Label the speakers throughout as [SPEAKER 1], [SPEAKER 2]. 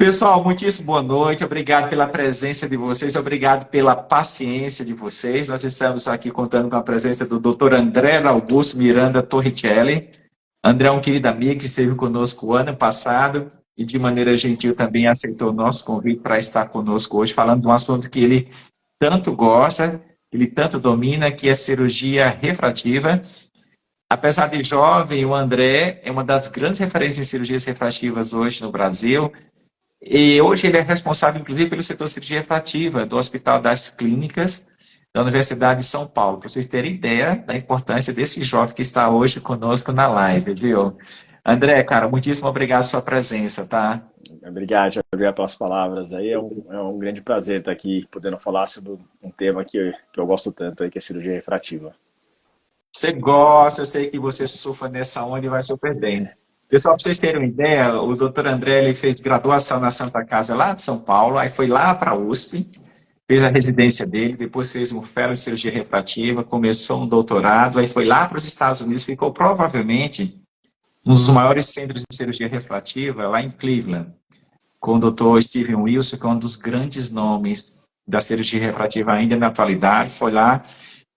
[SPEAKER 1] Pessoal, muitíssimo boa noite. Obrigado pela presença de vocês, obrigado pela paciência de vocês. Nós estamos aqui contando com a presença do Dr. André Augusto Miranda Torricelli. André é um querido amigo que esteve conosco o ano passado e de maneira gentil também aceitou o nosso convite para estar conosco hoje, falando de um assunto que ele tanto gosta, ele tanto domina, que é cirurgia refrativa. Apesar de jovem, o André é uma das grandes referências em cirurgias refrativas hoje no Brasil. E hoje ele é responsável, inclusive, pelo setor de cirurgia refrativa do Hospital das Clínicas da Universidade de São Paulo. Para vocês terem ideia da importância desse jovem que está hoje conosco na live, viu? André, cara, muitíssimo obrigado pela sua presença, tá?
[SPEAKER 2] Obrigado pelas palavras. Aí é um grande prazer estar aqui podendo falar sobre um tema que eu gosto tanto, aí, que é cirurgia refrativa.
[SPEAKER 1] Você gosta, eu sei que você surfa nessa onda e vai super bem. Pessoal, para vocês terem uma ideia, o doutor André ele fez graduação na Santa Casa lá de São Paulo, aí foi lá para a USP, fez a residência dele, depois fez um fellow em cirurgia refrativa, começou um doutorado, aí foi lá para os Estados Unidos, ficou provavelmente um dos maiores centros de cirurgia refrativa lá em Cleveland, com o doutor Steven Wilson, que é um dos grandes nomes da cirurgia refrativa ainda na atualidade, foi lá,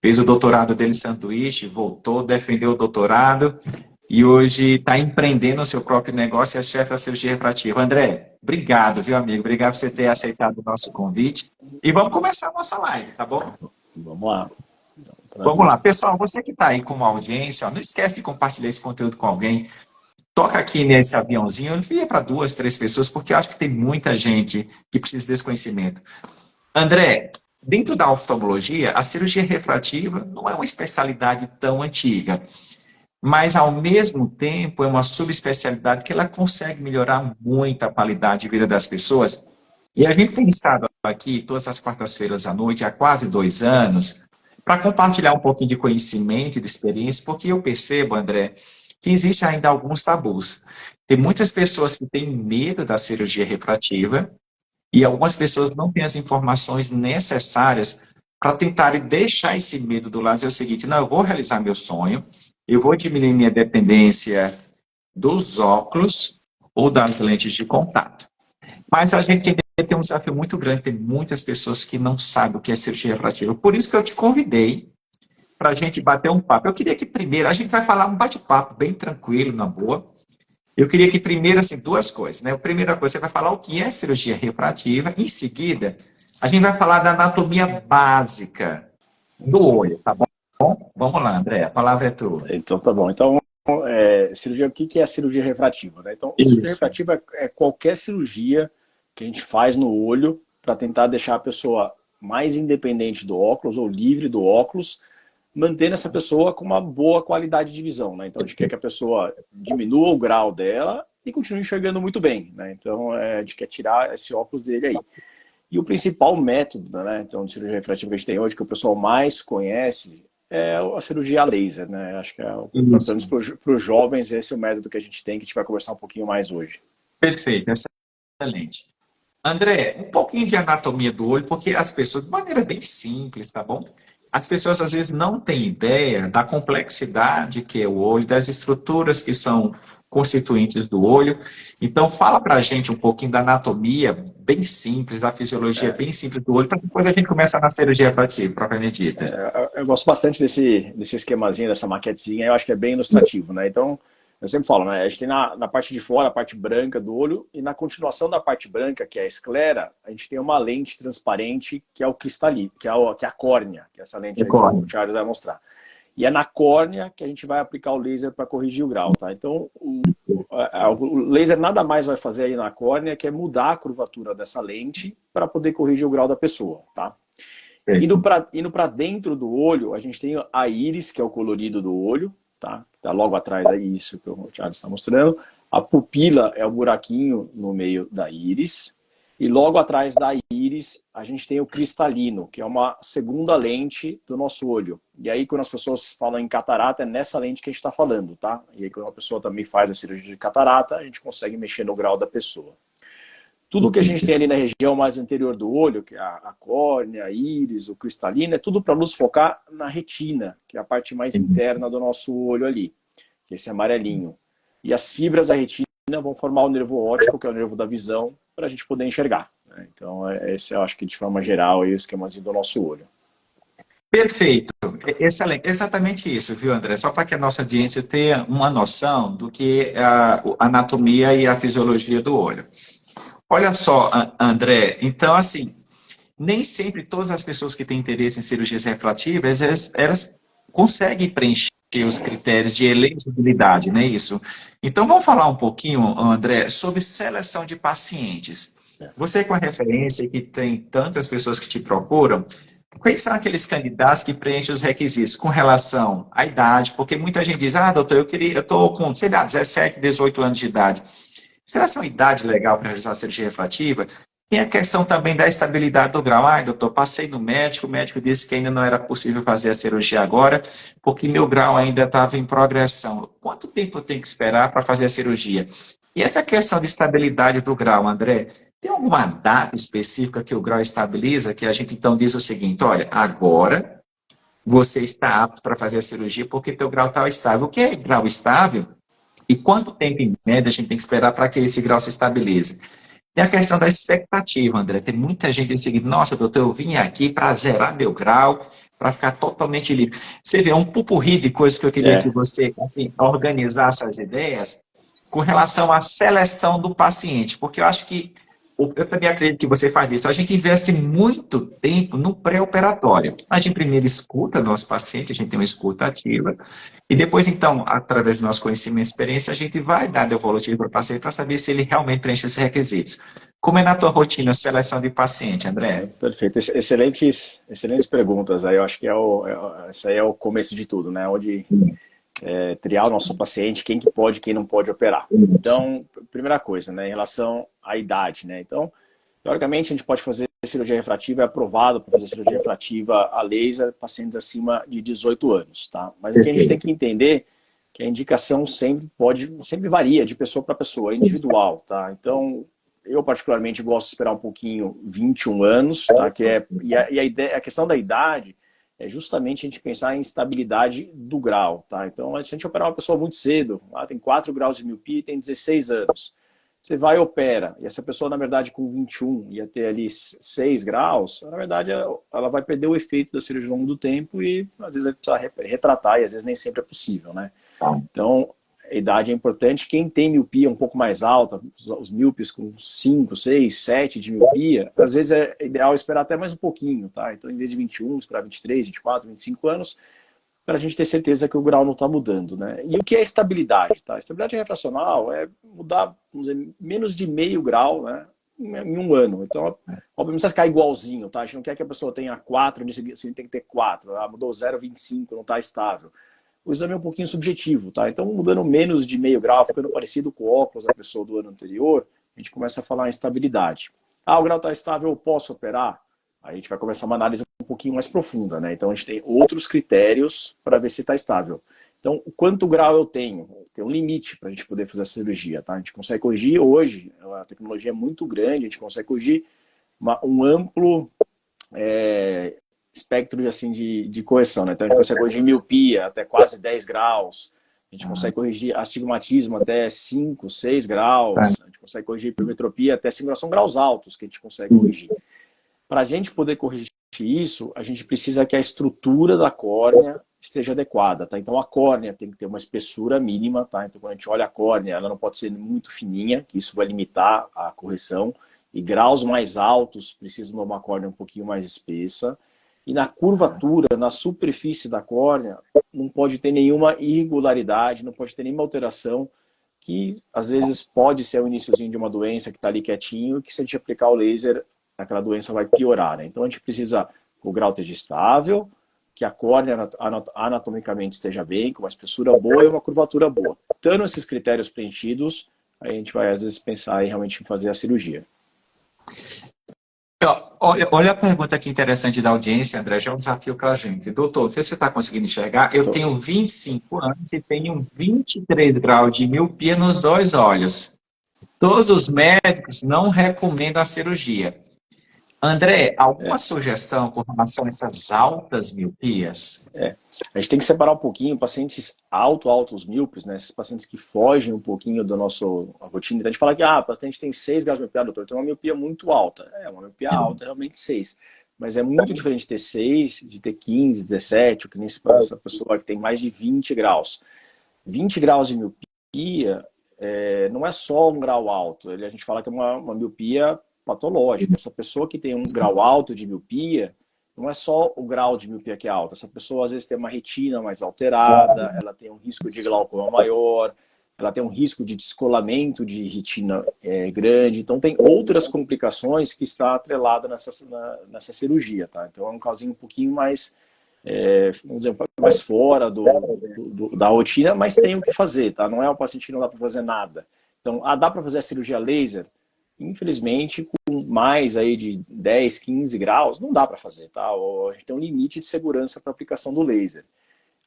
[SPEAKER 1] fez o doutorado dele em sanduíche, voltou, defendeu o doutorado, e hoje está empreendendo o seu próprio negócio e é chefe da cirurgia refrativa. André, obrigado, viu, amigo? Obrigado por você ter aceitado o nosso convite. E vamos começar a nossa live, tá bom?
[SPEAKER 2] Vamos lá.
[SPEAKER 1] Vamos lá. Pessoal, você que está aí com uma audiência, ó, não esquece de compartilhar esse conteúdo com alguém. Toca aqui nesse aviãozinho, envia para 2, 3 pessoas, porque eu acho que tem muita gente que precisa desse conhecimento. André, dentro da oftalmologia, a cirurgia refrativa não é uma especialidade tão antiga. Mas, ao mesmo tempo, é uma subespecialidade que ela consegue melhorar muito a qualidade de vida das pessoas. E a gente tem estado aqui todas as quartas-feiras à noite, há quase 2 anos, para compartilhar um pouquinho de conhecimento e de experiência, porque eu percebo, André, que existe ainda alguns tabus. Tem muitas pessoas que têm medo da cirurgia refrativa e algumas pessoas não têm as informações necessárias para tentarem deixar esse medo do lado e dizer o seguinte, não, eu vou realizar meu sonho, eu vou diminuir minha dependência dos óculos ou das lentes de contato. Mas a gente ainda tem um desafio muito grande, tem muitas pessoas que não sabem o que é cirurgia refrativa. Por isso que eu te convidei para a gente bater um papo. Eu queria que primeiro, a gente vai falar um bate-papo bem tranquilo, na boa. Eu queria que primeiro, assim, 2 coisas, né? A primeira coisa, você vai falar o que é cirurgia refrativa, em seguida, a gente vai falar da anatomia básica do olho, tá bom? Vamos lá, André, a palavra é tua.
[SPEAKER 2] Então, tá bom. Então, o que é a cirurgia refrativa, né? Então,
[SPEAKER 1] Isso.
[SPEAKER 2] cirurgia refrativa é qualquer cirurgia que a gente faz no olho para tentar deixar a pessoa mais independente do óculos ou livre do óculos, mantendo essa pessoa com uma boa qualidade de visão, né? Então, a gente quer que a pessoa diminua o grau dela e continue enxergando muito bem, né? Então, a gente quer tirar esse óculos dele aí. E o principal método, né, então, de cirurgia refrativa que a gente tem hoje, que o pessoal mais conhece, é a cirurgia a laser, né? Acho que pelo menos para os jovens, esse é o método que a gente tem, que a gente vai conversar um pouquinho mais hoje.
[SPEAKER 1] Perfeito, excelente. André, um pouquinho de anatomia do olho, porque as pessoas, de maneira bem simples, tá bom? As pessoas às vezes não têm ideia da complexidade que é o olho, das estruturas que são constituintes do olho. Então, fala pra gente um pouquinho da anatomia bem simples, da fisiologia bem simples do olho, para depois a gente começar na cirurgia refrativa, propriamente dita.
[SPEAKER 2] Eu gosto bastante desse esquemazinho, dessa maquetezinha, eu acho que é bem ilustrativo, né? Então, eu sempre falo, né? A gente tem na parte de fora a parte branca do olho e na continuação da parte branca, que é a esclera, a gente tem uma lente transparente que é o cristalino, que é a córnea, que é essa lente aí que o Charles vai mostrar. E é na córnea que a gente vai aplicar o laser para corrigir o grau, tá? Então, o laser nada mais vai fazer aí na córnea que é mudar a curvatura dessa lente para poder corrigir o grau da pessoa, tá? Indo para dentro do olho, a gente tem a íris, que é o colorido do olho, tá? Tá logo atrás aí, isso que o Thiago está mostrando. A pupila é o buraquinho no meio da íris. E logo atrás da íris, a gente tem o cristalino, que é uma segunda lente do nosso olho. E aí, quando as pessoas falam em catarata, é nessa lente que a gente está falando, tá? E aí, quando uma pessoa também faz a cirurgia de catarata, a gente consegue mexer no grau da pessoa. Tudo que a gente tem ali na região mais anterior do olho, que é a córnea, a íris, o cristalino, é tudo para nos focar na retina, que é a parte mais interna do nosso olho ali, que é esse amarelinho. E as fibras da retina vão formar o nervo óptico, que é o nervo da visão, para a gente poder enxergar, né? Então, esse eu acho que de forma geral é o esquemazinho do nosso olho.
[SPEAKER 1] Perfeito, excelente, exatamente isso, viu, André? Só para que a nossa audiência tenha uma noção do que é a anatomia e a fisiologia do olho. Olha só, André, então assim, nem sempre todas as pessoas que têm interesse em cirurgias refrativas, elas conseguem preencher os critérios de elegibilidade, não é isso? Então vamos falar um pouquinho, André, sobre seleção de pacientes. Você com a referência que tem tantas pessoas que te procuram, quais são aqueles candidatos que preenchem os requisitos com relação à idade? Porque muita gente diz, doutor, eu estou com, sei lá, 17, 18 anos de idade. Será essa uma idade legal para realizar a cirurgia refrativa? Tem a questão também da estabilidade do grau. Doutor, passei no médico, o médico disse que ainda não era possível fazer a cirurgia agora, porque meu grau ainda estava em progressão. Quanto tempo eu tenho que esperar para fazer a cirurgia? E essa questão de estabilidade do grau, André, tem alguma data específica que o grau estabiliza, que a gente então diz o seguinte, olha, agora você está apto para fazer a cirurgia porque teu grau está estável. O que é grau estável? E quanto tempo, em média, a gente tem que esperar para que esse grau se estabilize? Tem a questão da expectativa, André. Tem muita gente dizendo o seguinte, nossa, doutor, eu vim aqui para zerar meu grau, para ficar totalmente livre. Você vê, é um pupurri de coisas que eu queria que você assim, organizasse as ideias com relação à seleção do paciente, porque eu acho que eu também acredito que você faz isso. A gente investe muito tempo no pré-operatório. A gente primeiro escuta nosso paciente, a gente tem uma escuta ativa, e depois, então, através do nosso conhecimento e experiência, a gente vai dar devolutivo para o paciente para saber se ele realmente preenche esses requisitos. Como é na tua rotina a seleção de paciente, André?
[SPEAKER 2] Perfeito. Excelentes perguntas. Aí eu acho que esse aí é o começo de tudo, né? Onde triar o nosso paciente, quem que pode, quem não pode operar. Então, primeira coisa, né, em relação à idade, né? Então, teoricamente, a gente pode fazer cirurgia refrativa, é aprovado para fazer cirurgia refrativa a laser, pacientes acima de 18 anos, tá? Mas o que a gente tem que entender é que a indicação sempre varia de pessoa para pessoa, é individual, tá? Então, eu particularmente gosto de esperar um pouquinho 21 anos, tá? A questão da idade é justamente a gente pensar em estabilidade do grau, tá? Então, se a gente operar uma pessoa muito cedo, tem 4 graus de miopia e tem 16 anos, você vai e opera, e essa pessoa, na verdade, com 21 ia ter ali 6 graus, na verdade, ela vai perder o efeito da cirurgia ao longo do tempo e, às vezes, vai precisar retratar, e às vezes nem sempre é possível, né? Então, a idade é importante. Quem tem miopia um pouco mais alta, os míopes com 5, 6, 7 de miopia, às vezes é ideal esperar até mais um pouquinho, tá? Então, em vez de 21, esperar 23, 24, 25 anos, para a gente ter certeza que o grau não está mudando, né? E o que é estabilidade, tá? Estabilidade refracional é mudar, vamos dizer, menos de meio grau, né, em um ano. Então, obviamente, não precisa ficar igualzinho, tá? A gente não quer que a pessoa tenha 4, assim, tem que ter 4. Mudou 0,25, não está estável. O exame é um pouquinho subjetivo, tá? Então, mudando menos de meio grau, ficando parecido com o óculos da pessoa do ano anterior, a gente começa a falar em estabilidade. O grau está estável, eu posso operar? Aí a gente vai começar uma análise um pouquinho mais profunda, né? Então, a gente tem outros critérios para ver se está estável. Então, quanto grau eu tenho? Tem um limite para a gente poder fazer a cirurgia, tá? A gente consegue corrigir hoje, a tecnologia é muito grande, a gente consegue corrigir um amplo espectro assim, de correção, né? Então a gente consegue corrigir miopia até quase 10 graus, a gente consegue corrigir astigmatismo até 5, 6 graus, a gente consegue corrigir hipermetropia até 5 graus, são graus altos que a gente consegue corrigir. Para a gente poder corrigir isso, a gente precisa que a estrutura da córnea esteja adequada, tá? Então a córnea tem que ter uma espessura mínima, tá? Então quando a gente olha a córnea, ela não pode ser muito fininha, que isso vai limitar a correção, e graus mais altos precisam de uma córnea um pouquinho mais espessa. E na curvatura, na superfície da córnea, não pode ter nenhuma irregularidade, não pode ter nenhuma alteração, que às vezes pode ser o iniciozinho de uma doença que está ali quietinho, que se a gente aplicar o laser, aquela doença vai piorar, né? Então a gente precisa que o grau esteja estável, que a córnea anatomicamente esteja bem, com uma espessura boa e uma curvatura boa. Tendo esses critérios preenchidos, aí a gente vai às vezes pensar em realmente fazer a cirurgia.
[SPEAKER 1] Olha a pergunta aqui interessante da audiência, André, já é um desafio para a gente. Doutor, não sei se você está conseguindo enxergar, eu tenho 25 anos e tenho 23 graus de miopia nos 2 olhos. Todos os médicos não recomendam a cirurgia. André, alguma
[SPEAKER 2] É,
[SPEAKER 1] sugestão com relação a essas altas miopias?
[SPEAKER 2] é. A gente tem que separar um pouquinho pacientes altos míopes, né? Esses pacientes que fogem um pouquinho da nossa rotina. Então a gente fala que o paciente tem 6 graus de miopia, doutor, tem uma miopia muito alta. É, uma miopia alta, realmente 6. Mas é muito diferente de ter 6, de ter 15, 17, ou que nem essa pessoa que tem mais de 20 graus. 20 graus de miopia não é só um grau alto, a gente fala que é uma miopia patológica. Essa pessoa que tem um grau alto de miopia, não é só o grau de miopia que é alto. Essa pessoa às vezes tem uma retina mais alterada, ela tem um risco de glaucoma maior, ela tem um risco de descolamento de retina grande. Então tem outras complicações que está atrelada nessa cirurgia, tá? Então é um casinho um pouquinho mais vamos dizer, mais fora da rotina, mas tem o que fazer, tá? Não é um paciente que não dá para fazer nada. Então, dá para fazer a cirurgia laser? Infelizmente, com mais aí de 10, 15 graus, não dá para fazer, tá? A gente tem um limite de segurança para aplicação do laser.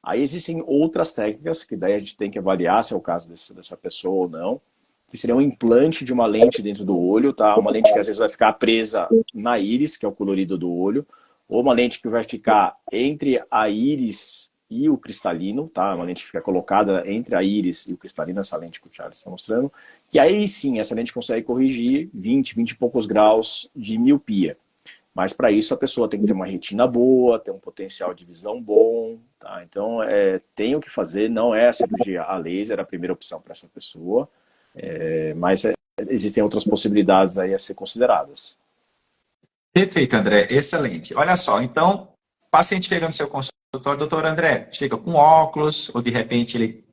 [SPEAKER 2] Aí existem outras técnicas, que daí a gente tem que avaliar se é o caso dessa pessoa ou não, que seria um implante de uma lente dentro do olho, tá? Uma lente que às vezes vai ficar presa na íris, que é o colorido do olho, ou uma lente que vai ficar entre a íris e o cristalino, tá? Uma lente que fica colocada entre a íris e o cristalino, essa lente que o Charles está mostrando. E aí sim, essa lente consegue corrigir 20 e poucos graus de miopia. Mas para isso a pessoa tem que ter uma retina boa, ter um potencial de visão bom, tá? Então tem o que fazer, não é a cirurgia a laser a primeira opção para essa pessoa, mas existem outras possibilidades aí a ser consideradas.
[SPEAKER 1] Perfeito, André. Excelente. Olha só, então, o paciente chega no seu consultório, doutor André, chega com óculos, ou de repente ele.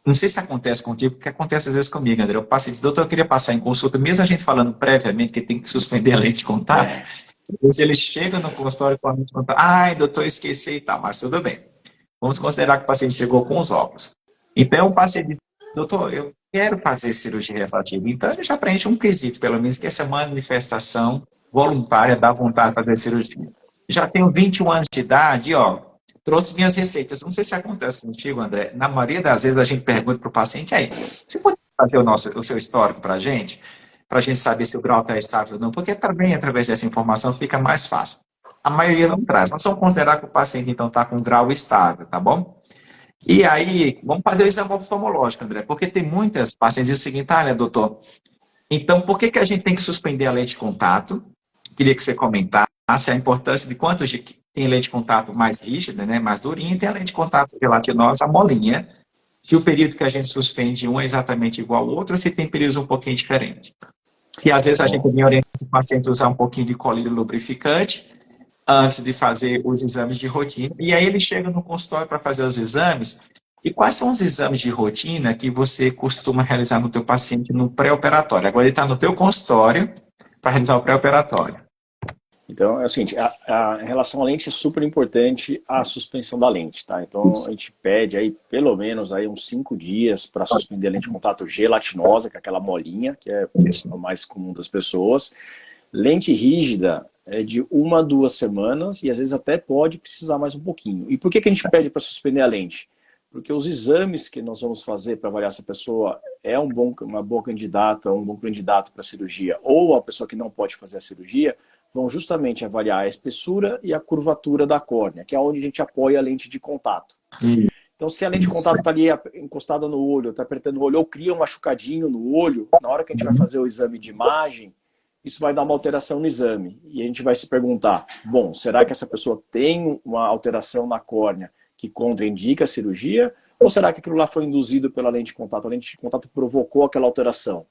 [SPEAKER 1] Não sei se acontece contigo, porque acontece às vezes comigo, André. O paciente diz, doutor, eu queria passar em consulta, mesmo a gente falando previamente que tem que suspender a lente de contato.
[SPEAKER 2] É,
[SPEAKER 1] Depois ele chega no consultório com a lente de contato, ai, doutor, esqueci e tal, mas tudo bem. Vamos considerar que o paciente chegou com os óculos. Então, o paciente diz, doutor, eu quero fazer cirurgia refrativa. Então, a gente já preenche um quesito, pelo menos, que essa manifestação voluntária da vontade de fazer cirurgia. Já tenho 21 anos de idade, ó, trouxe minhas receitas. Não sei se acontece contigo, André. Na maioria das vezes a gente pergunta para o paciente, aí, você pode fazer o seu histórico para a gente saber se o grau está estável ou não, porque também através dessa informação fica mais fácil. A maioria não traz. Nós vamos considerar que o paciente, então, está com grau estável, tá bom? E aí, vamos fazer o exame oftalmológico, André, porque tem muitas pacientes que dizem o seguinte, olha, doutor, então por que a gente tem que suspender a lente de contato? Queria que você comentasse a importância de quantos tem lente de contato mais rígida, né, mais durinha, e tem a lente de contato gelatinosa, a molinha, se o período que a gente suspende um é exatamente igual ao outro, ou se tem períodos um pouquinho diferentes. E às vezes a gente
[SPEAKER 2] bom,
[SPEAKER 1] também orienta o paciente a usar um pouquinho de colírio lubrificante antes de fazer os exames de rotina. E aí ele chega no consultório para fazer os exames. E quais são os exames de rotina que você costuma realizar no teu paciente no pré-operatório? Agora ele está no teu consultório para realizar o pré-operatório.
[SPEAKER 2] então é o seguinte, em relação à lente é super importante a suspensão da lente, tá? Então a gente pede aí pelo menos aí uns 5 dias para suspender a lente de contato gelatinosa, que é aquela molinha, que é
[SPEAKER 1] Isso.
[SPEAKER 2] o mais comum das pessoas. Lente rígida é de 1 a 2 semanas e às vezes até pode precisar mais um pouquinho. E por que a gente pede para suspender a lente? Porque os exames que nós vamos fazer para avaliar se a pessoa é uma boa candidata, um bom candidato para a cirurgia, ou a pessoa que não pode fazer a cirurgia, vão justamente avaliar a espessura e a curvatura da córnea, que é onde a gente apoia a lente de contato. Então, se a lente de contato está ali encostada no olho, está apertando o olho, ou cria um machucadinho no olho, na hora que a gente vai fazer o exame de imagem, isso vai dar uma alteração no exame. E a gente vai se perguntar, bom, será que essa pessoa tem uma alteração na córnea que contraindica a cirurgia? Ou será que aquilo lá foi induzido pela lente de contato? A lente de contato provocou aquela alteração?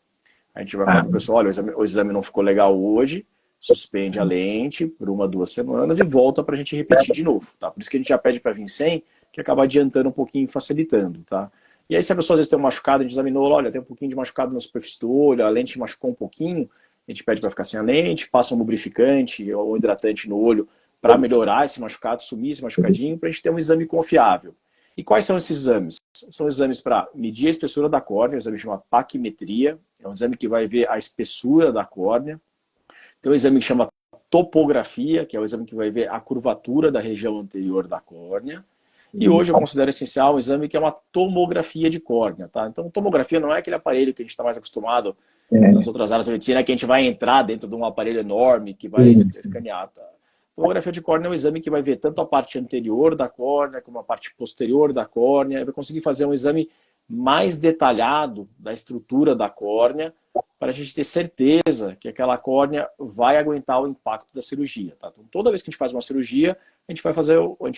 [SPEAKER 2] A gente vai falar para o pessoal, olha, o exame não ficou legal hoje, suspende a lente por 1 a 2 semanas e volta para a gente repetir de novo, tá? Por isso que a gente já pede para vir sem, que acaba adiantando um pouquinho e facilitando, tá? E aí se a pessoa às vezes tem um machucado, a gente examinou, olha, tem um pouquinho de machucado na superfície do olho, a lente machucou um pouquinho, a gente pede para ficar sem a lente, passa um lubrificante ou um hidratante no olho para melhorar esse machucado, sumir esse machucadinho, para a gente ter um exame confiável. E quais são esses exames? São exames para medir a espessura da córnea, um exame chamado paquimetria, é um exame que vai ver a espessura da córnea. Tem um exame que chama topografia, que é o exame que vai ver a curvatura da região anterior da córnea. E hoje eu considero essencial um exame que é uma tomografia de córnea, tá? Então, tomografia não é aquele aparelho que a gente está mais acostumado nas outras áreas da medicina, que a gente vai entrar dentro de um aparelho enorme que vai escanear. Tá? A tomografia de córnea é um exame que vai ver tanto a parte anterior da córnea como a parte posterior da córnea, vai conseguir fazer um exame mais detalhado da estrutura da córnea para a gente ter certeza que aquela córnea vai aguentar o impacto da cirurgia. Tá? Então, toda vez que a gente faz uma cirurgia, a gente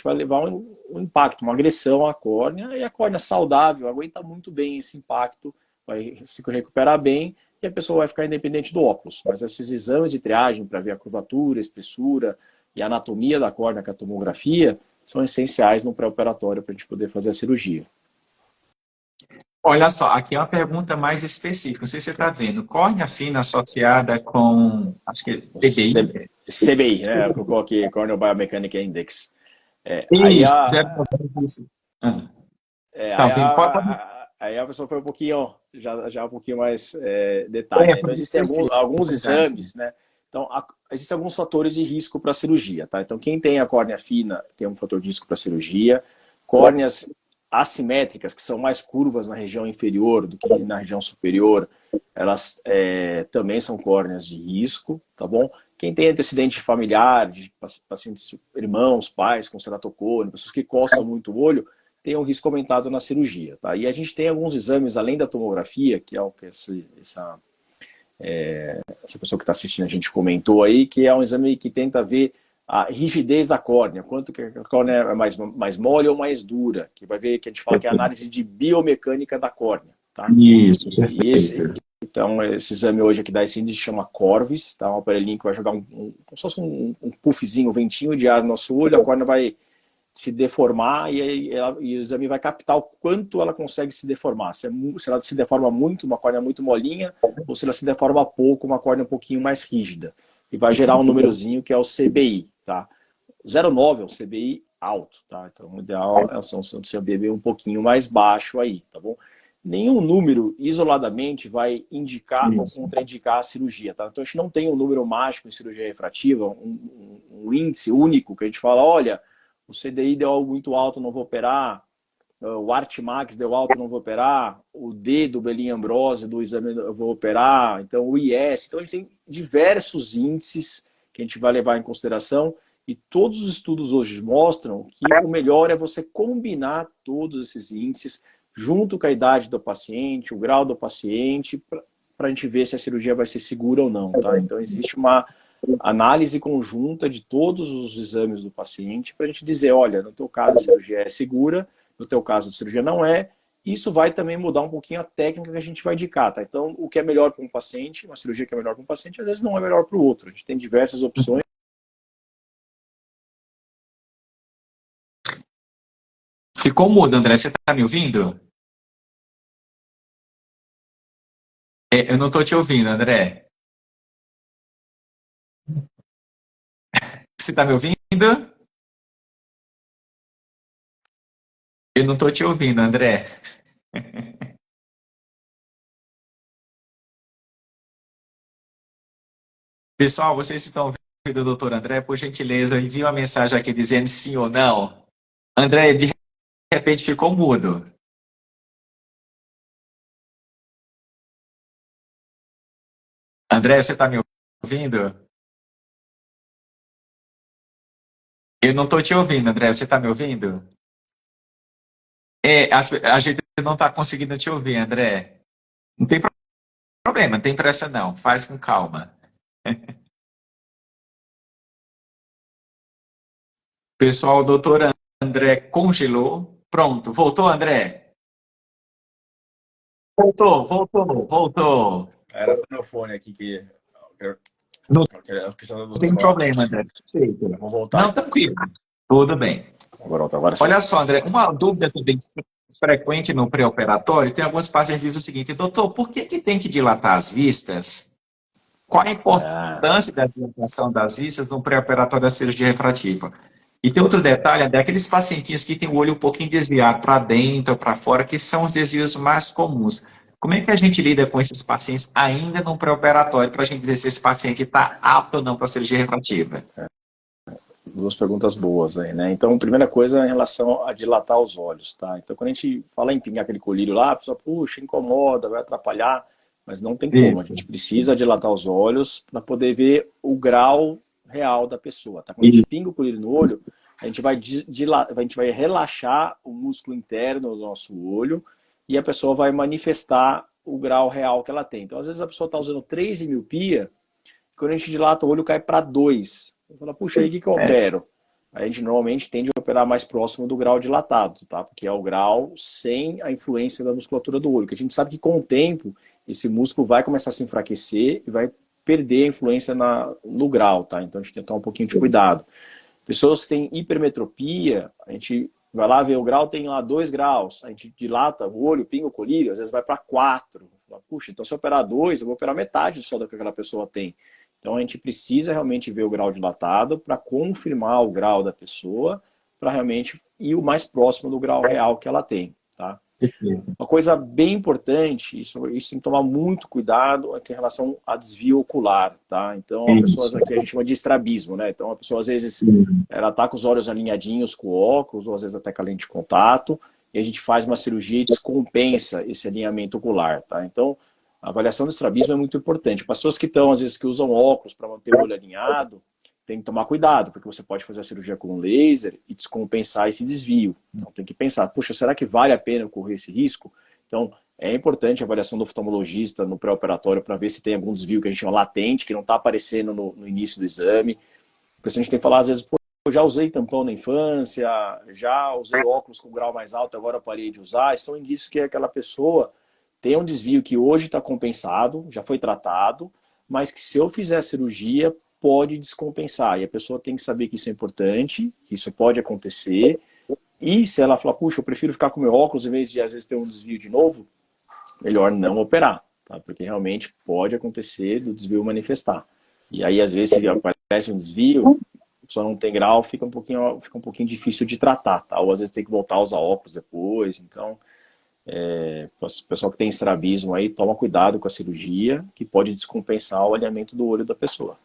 [SPEAKER 2] vai levar um impacto, uma agressão à córnea, e a córnea saudável aguenta muito bem esse impacto, vai se recuperar bem e a pessoa vai ficar independente do óculos. Mas esses exames de triagem para ver a curvatura, a espessura e a anatomia da córnea com a tomografia são essenciais no pré-operatório para a gente poder fazer a cirurgia.
[SPEAKER 1] Olha só, aqui é uma pergunta mais específica. Não sei se você está vendo. Córnea fina associada com, acho que é CBI.
[SPEAKER 2] CBI, né? Eu coloquei Corneal Biomechanical Index.
[SPEAKER 1] Isso, 0,95.
[SPEAKER 2] Aí a pessoa foi um pouquinho, já um pouquinho mais detalhe. Né? Então, existem alguns exames, né? Então, existem alguns fatores de risco para a cirurgia, tá? Então, quem tem a córnea fina tem um fator de risco para a cirurgia. Córneas assimétricas, que são mais curvas na região inferior do que na região superior, elas também são córneas de risco, tá bom? Quem tem antecedente familiar, de pacientes, irmãos, pais com ceratocone, pessoas que coçam muito o olho, tem um risco aumentado na cirurgia, tá? E a gente tem alguns exames, além da tomografia, que é o que essa pessoa que está assistindo a gente comentou aí, que é um exame que tenta ver a rigidez da córnea, quanto que a córnea é mais mole ou mais dura, que vai ver que a gente fala que é a análise de biomecânica da córnea, tá?
[SPEAKER 1] Isso, perfeito.
[SPEAKER 2] Então, esse exame hoje aqui dá esse índice chama Corvis, tá? Um aparelhinho que vai jogar como se fosse um puffzinho, um ventinho de ar no nosso olho, a córnea vai se deformar e o exame vai captar o quanto ela consegue se deformar. Se ela se deforma muito, uma córnea muito molinha, ou se ela se deforma pouco, uma córnea um pouquinho mais rígida. E vai gerar um númerozinho que é o CBI, tá? 0,9 é o CBI alto, tá? Então o ideal é o CBI um pouquinho mais baixo aí, tá bom? Nenhum número isoladamente vai indicar ou contraindicar a cirurgia, tá? Então a gente não tem um número mágico em cirurgia refrativa, um índice único que a gente fala, olha, o CDI deu algo muito alto, não vou operar, o Artmax deu alto, não vou operar, o D do Belin-Ambrose do exame eu vou operar, então o IS. Então a gente tem diversos índices que a gente vai levar em consideração e todos os estudos hoje mostram que o melhor é você combinar todos esses índices junto com a idade do paciente, o grau do paciente, para a gente ver se a cirurgia vai ser segura ou não, tá? Então existe uma análise conjunta de todos os exames do paciente para a gente dizer, olha, no teu caso a cirurgia é segura, no teu caso a cirurgia não é. Isso vai também mudar um pouquinho a técnica que a gente vai indicar, tá? Então, o que é melhor para um paciente, uma cirurgia que é melhor para um paciente, às vezes não é melhor para o outro. A gente tem diversas opções.
[SPEAKER 1] Ficou mudo, André. Você está me ouvindo? Eu não estou te ouvindo, André. Você está me ouvindo? Eu não estou te ouvindo, André. Pessoal, vocês estão ouvindo o doutor André? Por gentileza, envie uma mensagem aqui dizendo sim ou não. André, de repente ficou mudo. André, você está me ouvindo? Eu não estou te ouvindo, André. Você está me ouvindo? A gente não está conseguindo te ouvir, André. Não tem problema, não tem pressa não. Faz com calma. Pessoal, o doutor André congelou. Pronto, voltou, André? Voltou.
[SPEAKER 2] Era o meu fone aqui que...
[SPEAKER 1] Não tem problema, André.
[SPEAKER 2] Vou voltar.
[SPEAKER 1] Não, tranquilo. Tudo bem.
[SPEAKER 2] Agora
[SPEAKER 1] Olha só, André, uma dúvida também frequente no pré-operatório, tem alguns pacientes que dizem o seguinte, doutor, por que tem que dilatar as vistas? Qual a importância da dilatação das vistas no pré-operatório da cirurgia refrativa? E tem outro detalhe, André, aqueles pacientinhos que têm o olho um pouquinho desviado para dentro ou para fora, que são os desvios mais comuns. Como é que a gente lida com esses pacientes ainda no pré-operatório para a gente dizer se esse paciente está apto ou não para a cirurgia refrativa?
[SPEAKER 2] Duas perguntas boas aí, né? Então, primeira coisa em relação a dilatar os olhos, tá? Então, quando a gente fala em pingar aquele colírio lá, a pessoa, puxa, incomoda, vai atrapalhar. mas não tem como. A
[SPEAKER 1] Isso.
[SPEAKER 2] gente precisa dilatar os olhos para poder ver o grau real da pessoa. Tá? Quando a
[SPEAKER 1] Isso.
[SPEAKER 2] gente pinga o colírio no olho, a gente vai relaxar o músculo interno do nosso olho e a pessoa vai manifestar o grau real que ela tem. Então, às vezes a pessoa está usando 3 em miopia, quando a gente dilata o olho, cai para 2. Você fala, puxa, aí o que eu opero? Aí a gente normalmente tende a operar mais próximo do grau dilatado, tá? Porque é o grau sem a influência da musculatura do olho. Que a gente sabe que com o tempo, esse músculo vai começar a se enfraquecer e vai perder a influência no grau, tá? Então a gente tem que tomar um pouquinho de cuidado. Pessoas que têm hipermetropia, a gente vai lá ver o grau, tem lá 2 graus, a gente dilata o olho, pinga o colírio, às vezes vai para 4. Puxa, então se eu operar 2, eu vou operar metade só do que aquela pessoa tem. Então a gente precisa realmente ver o grau dilatado para confirmar o grau da pessoa, para realmente ir o mais próximo do grau real que ela tem, tá? Uma coisa bem importante, isso tem que tomar muito cuidado, é que em relação a desvio ocular, tá? Então, a pessoa que a gente chama de estrabismo, né? Então, a pessoa às vezes ela tá com os olhos alinhadinhos com o óculos, ou às vezes até com a lente de contato, e a gente faz uma cirurgia e descompensa esse alinhamento ocular, tá? Então, a avaliação do estrabismo é muito importante. Pessoas que estão, às vezes, que usam óculos para manter o olho alinhado, tem que tomar cuidado, porque você pode fazer a cirurgia com um laser e descompensar esse desvio. Então tem que pensar, puxa, será que vale a pena correr esse risco? Então é importante a avaliação do oftalmologista no pré-operatório para ver se tem algum desvio que a gente chama latente, que não está aparecendo no início do exame. Porque a gente tem que falar, às vezes, pô, eu já usei tampão na infância, já usei óculos com grau mais alto, agora eu parei de usar. Esses são indícios que aquela pessoa tem um desvio que hoje está compensado, já foi tratado, mas que se eu fizer a cirurgia, pode descompensar. E a pessoa tem que saber que isso é importante, que isso pode acontecer. E se ela falar, puxa, eu prefiro ficar com meu óculos em vez de às vezes ter um desvio de novo, melhor não operar, tá? Porque realmente pode acontecer do desvio manifestar. E aí, às vezes, se aparece um desvio, a pessoa não tem grau, fica um pouquinho difícil de tratar, tá? Ou às vezes tem que voltar a usar óculos depois. Então, o pessoal que tem estrabismo aí, toma cuidado com a cirurgia, que pode descompensar o alinhamento do olho da pessoa.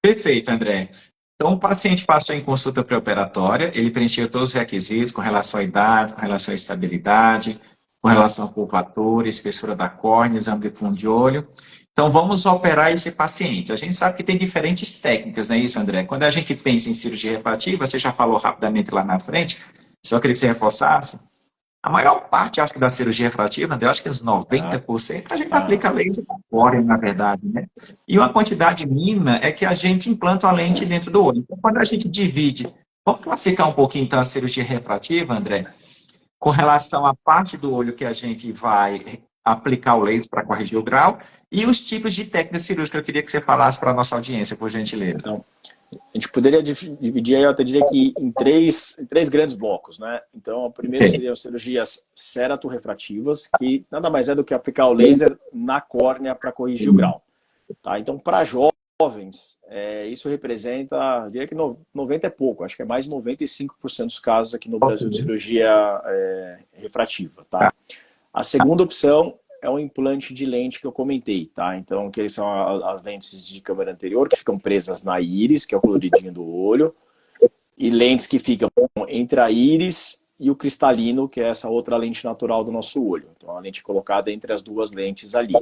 [SPEAKER 1] Perfeito, André. Então, o paciente passou em consulta pré-operatória, ele preencheu todos os requisitos com relação à idade, com relação à estabilidade, com relação à curvatura, espessura da córnea, exame de fundo de olho. Então, vamos operar esse paciente. A gente sabe que tem diferentes técnicas, não é isso, André? Quando a gente pensa em cirurgia refrativa, você já falou rapidamente lá na frente, só queria que você reforçasse. A maior parte, acho que, da cirurgia refrativa, André, acho que uns 90%, a gente aplica laser na córnea, na verdade, né? E uma quantidade mínima é que a gente implanta a lente dentro do olho. Então, quando a gente divide, vamos classificar um pouquinho, então, a cirurgia refrativa, André, com relação à parte do olho que a gente vai aplicar o laser para corrigir o grau e os tipos de técnica cirúrgica. Eu queria que você falasse para a nossa audiência, por gentileza.
[SPEAKER 2] Então, a gente poderia dividir, eu até diria que em três grandes blocos, né? Então, o primeiro seriam cirurgias ceratorrefrativas, que nada mais é do que aplicar o laser na córnea para corrigir o grau. Tá? Então, para jovens, isso representa, eu diria que 90 é pouco, acho que é mais de 95% dos casos aqui no Brasil de cirurgia refrativa. Tá? A segunda opção é o implante de lente que eu comentei, tá? Então, que são as lentes de câmera anterior, que ficam presas na íris, que é o coloridinho do olho, e lentes que ficam entre a íris e o cristalino, que é essa outra lente natural do nosso olho. Então, a lente colocada entre as duas lentes ali.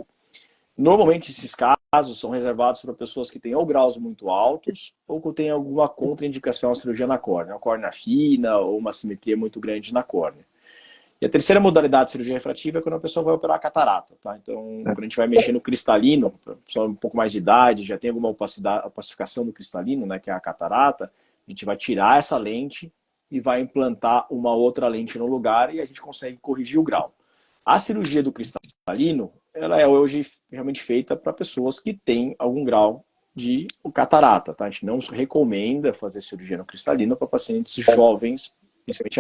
[SPEAKER 2] Normalmente, esses casos são reservados para pessoas que têm ou graus muito altos, ou que têm alguma contraindicação à cirurgia na córnea, uma córnea fina ou uma simetria muito grande na córnea. E a terceira modalidade de cirurgia refrativa é quando a pessoa vai operar a catarata, tá? Então, quando a gente vai mexer no cristalino, a pessoa um pouco mais de idade, já tem alguma opacificação do cristalino, né, que é a catarata, a gente vai tirar essa lente e vai implantar uma outra lente no lugar e a gente consegue corrigir o grau. A cirurgia do cristalino, ela é hoje realmente feita para pessoas que têm algum grau de catarata, tá? A gente não recomenda fazer cirurgia no cristalino para pacientes jovens,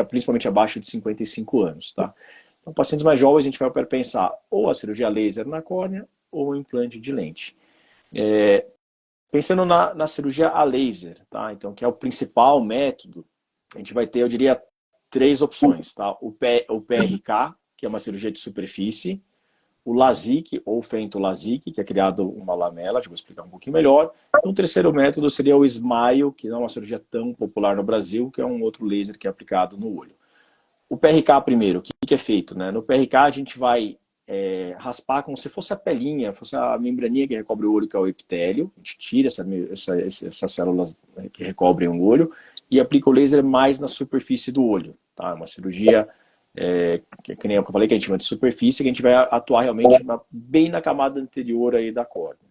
[SPEAKER 2] principalmente abaixo de 55 anos, tá? Então, pacientes mais jovens, a gente vai pensar ou a cirurgia laser na córnea ou o implante de lente. Pensando na cirurgia a laser, tá? Então, que é o principal método, a gente vai ter, eu diria, 3 opções, tá? O PRK, que é uma cirurgia de superfície, o LASIK, ou FENTO-LASIK, que é criado uma lamela, vou explicar um pouquinho melhor. E um terceiro método seria o SMILE, que não é uma cirurgia tão popular no Brasil, que é um outro laser que é aplicado no olho. O PRK primeiro, o que é feito? Né? No PRK a gente vai raspar como se fosse a pelinha, fosse a membraninha que recobre o olho, que é o epitélio. A gente tira essas células que recobrem o olho e aplica o laser mais na superfície do olho. Tá? Uma cirurgia, que nem eu falei, que a gente chama de superfície, que a gente vai atuar realmente bem na camada anterior aí da córnea.